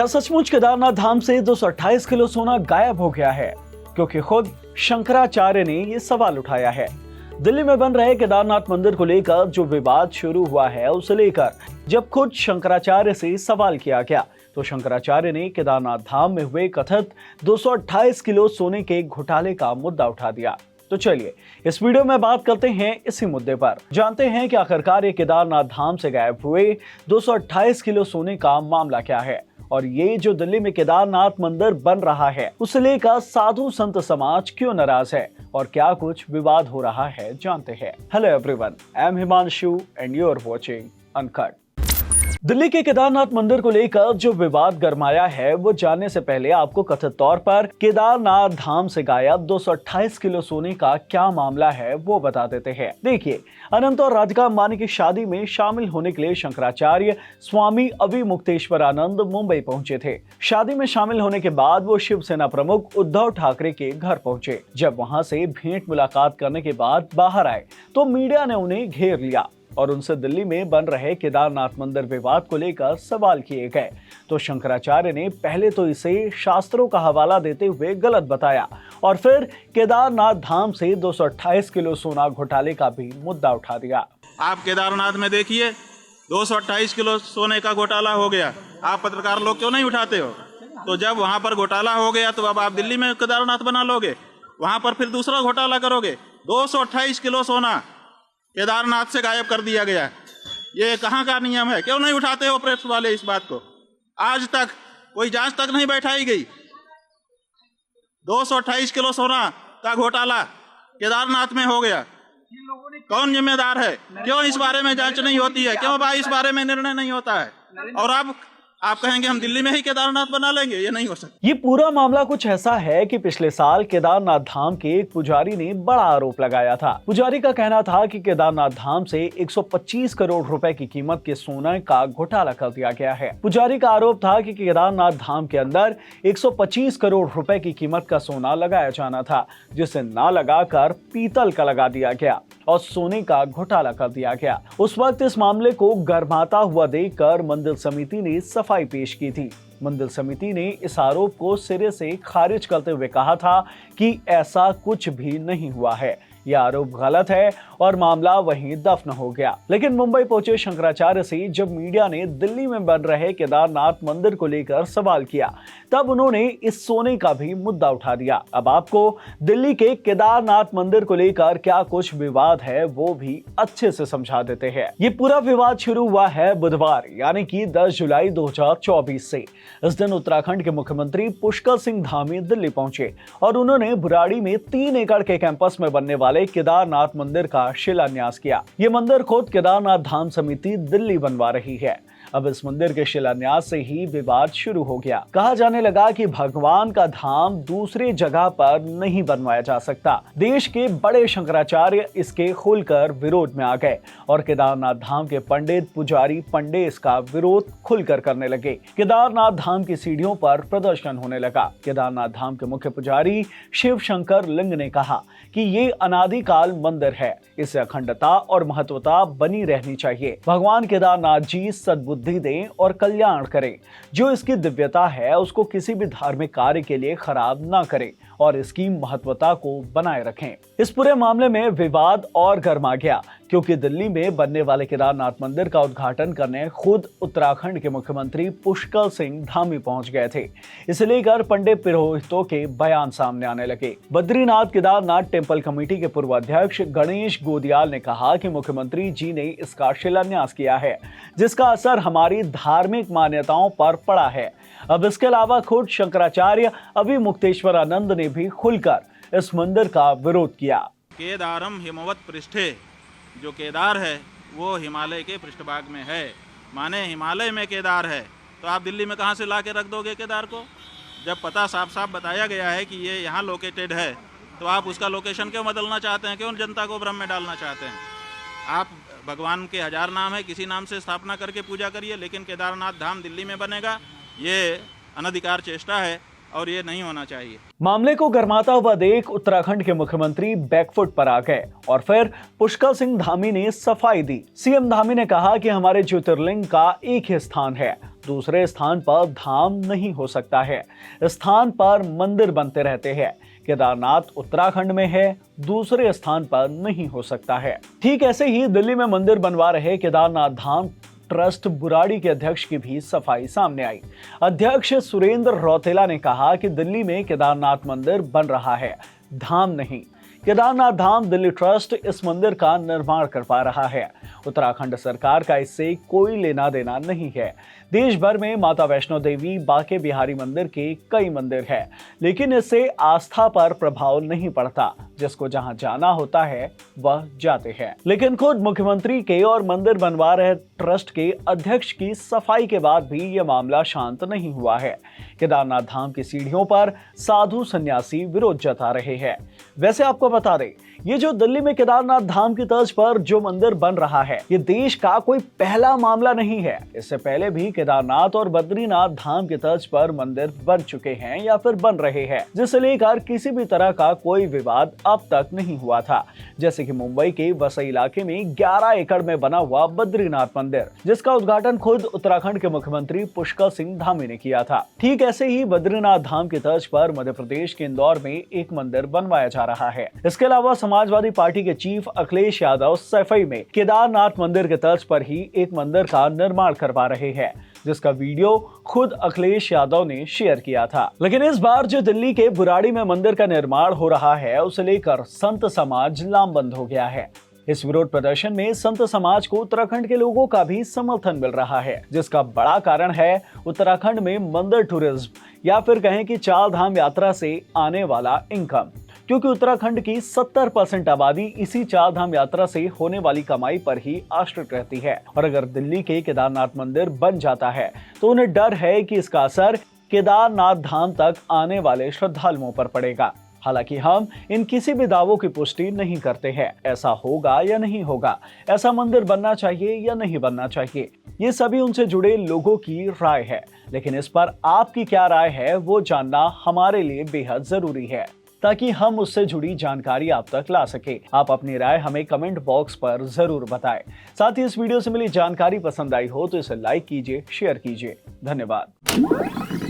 क्या सचमुच केदारनाथ धाम से 228 किलो सोना गायब हो गया है? क्योंकि खुद शंकराचार्य ने ये सवाल उठाया है। दिल्ली में बन रहे केदारनाथ मंदिर को लेकर जो विवाद शुरू हुआ है, उसे लेकर जब खुद शंकराचार्य से सवाल किया गया तो शंकराचार्य ने केदारनाथ धाम में हुए कथित 228 किलो सोने के घोटाले का मुद्दा उठा दिया। तो चलिए इस वीडियो में बात करते हैं इसी मुद्दे पर, जानते हैं कि आखिरकार ये केदारनाथ धाम से गायब हुए 228 किलो सोने का मामला क्या है और ये जो दिल्ली में केदारनाथ मंदिर बन रहा है उसे लेकर साधु संत समाज क्यों नाराज है और क्या कुछ विवाद हो रहा है, जानते हैं। Hello everyone, I am Himanshu and you are watching uncut. Delhi के केदारनाथ मंदिर को लेकर जो विवाद गरमाया है वो जानने से पहले आपको कथित तौर पर केदारनाथ धाम से गायब 228 किलो सोने का क्या मामला है वो बता देते हैं। देखिए, अनंत और राधिका अंबानी की शादी में शामिल होने के लिए शंकराचार्य स्वामी अविमुक्तेश्वरानंद मुंबई पहुंचे थे। शादी में शामिल होने के बाद वो शिवसेना प्रमुख उद्धव ठाकरे के घर पहुंचे। जब वहां से भेंट मुलाकात करने के बाद बाहर आए तो मीडिया ने उन्हें घेर लिया और उनसे दिल्ली में बन रहे केदारनाथ मंदिर विवाद को लेकर सवाल किए गए। तो शंकराचार्य ने पहले तो इसे शास्त्रों का हवाला देते हुए गलत बताया और फिर केदारनाथ धाम से 228 किलो सोना घोटाले का भी मुद्दा उठा दिया। आप केदारनाथ में देखिए 228 किलो सोने का घोटाला हो गया, आप पत्रकार लोग क्यों नहीं उठाते हो? तो जब वहाँ पर घोटाला हो गया तो अब आप दिल्ली में केदारनाथ बना लोगे, वहाँ पर फिर दूसरा घोटाला करोगे। 228 किलो सोना केदारनाथ से गायब कर दिया गया, ये कहाँ का नियम है? क्यों नहीं उठाते हो प्रेस वाले इस बात को? आज तक कोई जांच तक नहीं बैठाई गई। 228 किलो सोना का घोटाला केदारनाथ में हो गया, कौन जिम्मेदार है? क्यों इस बारे में जांच नहीं होती है? क्यों भाई इस बारे में निर्णय नहीं होता है? और अब आप कहेंगे हम दिल्ली में ही केदारनाथ बना लेंगे, ये नहीं हो सकता। ये पूरा मामला कुछ ऐसा है कि पिछले साल केदारनाथ धाम के एक पुजारी ने बड़ा आरोप लगाया था। पुजारी का कहना था कि केदारनाथ धाम से 125 करोड़ रुपए की कीमत के सोने का घोटाला कर दिया गया है। पुजारी का आरोप था कि केदारनाथ धाम के अंदर 125 करोड़ रुपए की कीमत का सोना लगाया जाना था, जिसे ना लगाकर पीतल का लगा दिया गया और सोने का घोटाला कर दिया गया। उस वक्त इस मामले को गरमाता हुआ देखकर मंदिर समिति ने सफाई पेश की थी। मंदिर समिति ने इस आरोप को सिरे से खारिज करते हुए कहा था कि ऐसा कुछ भी नहीं हुआ है, यह आरोप गलत है और मामला वहीं दफन हो गया। लेकिन मुंबई पहुंचे शंकराचार्य से जब मीडिया ने दिल्ली में बन रहे केदारनाथ मंदिर को लेकर सवाल किया तब उन्होंने इस सोने का भी मुद्दा उठा दिया। अब आपको दिल्ली के केदारनाथ मंदिर को लेकर क्या कुछ विवाद है वो भी अच्छे से समझा देते हैं। ये पूरा विवाद शुरू हुआ है बुधवार यानी कि 10 जुलाई 2024 से। इस दिन उत्तराखंड के मुख्यमंत्री पुष्कर सिंह धामी दिल्ली पहुंचे और उन्होंने बुराड़ी में 3 एकड़ के कैंपस में बनने वाले केदारनाथ मंदिर का शिलान्यास किया। ये मंदिर खुद केदारनाथ धाम समिति दिल्ली बनवा रही है। अब इस मंदिर के शिलान्यास से ही विवाद शुरू हो गया। कहा जाने लगा कि भगवान का धाम दूसरे जगह पर नहीं बनवाया जा सकता। देश के बड़े शंकराचार्य इसके खुलकर विरोध में आ गए और केदारनाथ धाम के पंडित पुजारी पंडे इसका विरोध खुलकर करने लगे। केदारनाथ धाम की सीढ़ियों पर प्रदर्शन होने लगा। केदारनाथ धाम के मुख्य पुजारी शिव शंकर लिंग ने कहा कि ये अनादिकाल मंदिर है, इसे अखंडता और महत्वता बनी रहनी चाहिए। भगवान केदारनाथ जी सद्बुद्धि दें और कल्याण करें। जो इसकी दिव्यता है उसको किसी भी धार्मिक कार्य के लिए खराब ना करें और इसकी महत्वता को बनाए रखें। इस पूरे मामले में विवाद और गर्मा गया क्योंकि दिल्ली में बनने वाले केदारनाथ मंदिर का उद्घाटन करने खुद उत्तराखंड के मुख्यमंत्री पुष्कर सिंह धामी पहुंच गए थे। इसे लेकर पंडित पुरोहितों के बयान सामने आने लगे। बद्रीनाथ केदारनाथ टेम्पल कमेटी के पूर्व अध्यक्ष गणेश गोदियाल ने कहा कि मुख्यमंत्री जी ने इसका शिलान्यास किया है, जिसका असर हमारी धार्मिक मान्यताओं पर पड़ा है। अब इसके अलावा खुद शंकराचार्य अविमुक्तेश्वरानंद ने भी खुलकर इस मंदिर का विरोध किया। केदारम हिमवत पृष्ठे, जो केदार है वो हिमालय के पृष्ठभाग में है, माने हिमालय में केदार है। तो आप दिल्ली में कहाँ से ला के रख दोगे केदार को? जब पता साफ साफ बताया गया है कि ये यहाँ लोकेटेड है तो आप उसका लोकेशन क्यों बदलना चाहते हैं? क्यों जनता को भ्रम में डालना चाहते हैं? आप भगवान के 1000 नाम है, किसी नाम से स्थापना करके पूजा करिए, लेकिन केदारनाथ धाम दिल्ली में बनेगा, ये अनधिकार चेष्टा है और ये नहीं होना चाहिए। मामले को गरमाता हुआ देख उत्तराखंड के मुख्यमंत्री बैकफुट पर आ गए और फिर पुष्कर सिंह धामी ने सफाई दी। सीएम धामी ने कहा कि हमारे ज्योतिर्लिंग का एक ही स्थान है, दूसरे स्थान पर धाम नहीं हो सकता है। स्थान पर मंदिर बनते रहते हैं। केदारनाथ उत्तराखंड में है, दूसरे स्थान पर नहीं हो सकता है। ठीक ऐसे ही दिल्ली में मंदिर बनवा रहे केदारनाथ धाम ट्रस्ट बुराड़ी के अध्यक्ष की भी सफाई सामने आई। अध्यक्ष सुरेंद्र रौतेला ने कहा कि दिल्ली में केदारनाथ मंदिर बन रहा है, धाम नहीं। केदारनाथ धाम दिल्ली ट्रस्ट इस मंदिर का निर्माण करवा रहा है। उत्तराखंड सरकार का इससे कोई लेना देना नहीं है। देश भर में माता वैष्णो देवी, बांके बिहारी मंदिर के कई मंदिर हैं, लेकिन इससे आस्था पर प्रभाव नहीं पड़ता। जिसको जहां जाना होता है वह जाते हैं। लेकिन खुद मुख्यमंत्री के और मंदिर बनवा रहे ट्रस्ट के अध्यक्ष की सफाई के बाद भी यह मामला शांत नहीं हुआ है। केदारनाथ धाम की सीढ़ियों पर साधु सन्यासी विरोध जता रहे हैं। वैसे आपको बता दें, ये जो दिल्ली में केदारनाथ धाम की तर्ज पर जो मंदिर बन रहा है, ये देश का कोई पहला मामला नहीं है। इससे पहले भी केदारनाथ और बद्रीनाथ धाम की तर्ज पर मंदिर बन चुके हैं या फिर बन रहे हैं, जिसे लेकर किसी भी तरह का कोई विवाद अब तक नहीं हुआ था। जैसे कि मुंबई के वसई इलाके में 11 एकड़ में बना हुआ बद्रीनाथ मंदिर, जिसका उद्घाटन खुद उत्तराखंड के मुख्यमंत्री पुष्कर सिंह धामी ने किया था। ठीक ऐसे ही बद्रीनाथ धाम की तर्ज पर मध्य प्रदेश के इंदौर में एक मंदिर बनवाया जा रहा है। इसके अलावा समाजवादी पार्टी के चीफ अखिलेश यादव सैफई में केदारनाथ मंदिर के तर्ज पर ही एक मंदिर का निर्माण करवा रहे हैं, जिसका वीडियो खुद अखिलेश यादव ने शेयर किया था। लेकिन इस बार जो दिल्ली के बुराड़ी में मंदिर का निर्माण हो रहा है, उसे लेकर संत समाज लामबंद हो गया है। इस विरोध प्रदर्शन में संत समाज को उत्तराखंड के लोगों का भी समर्थन मिल रहा है, जिसका बड़ा कारण है उत्तराखंड में मंदिर टूरिज्म या फिर कहें कि चार धाम यात्रा से आने वाला इनकम। क्योंकि उत्तराखंड की 70% आबादी इसी चार धाम यात्रा से होने वाली कमाई पर ही आश्रित रहती है। और अगर दिल्ली के केदारनाथ मंदिर बन जाता है तो उन्हें डर है कि इसका असर केदारनाथ धाम तक आने वाले श्रद्धालुओं पर पड़ेगा। हालांकि हम इन किसी भी दावों की पुष्टि नहीं करते हैं। ऐसा होगा या नहीं होगा, ऐसा मंदिर बनना चाहिए या नहीं बनना चाहिए, ये सभी उनसे जुड़े लोगों की राय है। लेकिन इस पर आपकी क्या राय है वो जानना हमारे लिए बेहद जरूरी है, ताकि हम उससे जुड़ी जानकारी आप तक ला सके। आप अपनी राय हमें कमेंट बॉक्स पर जरूर बताएं। साथ ही इस वीडियो से मिली जानकारी पसंद आई हो तो इसे लाइक कीजिए, शेयर कीजिए। धन्यवाद।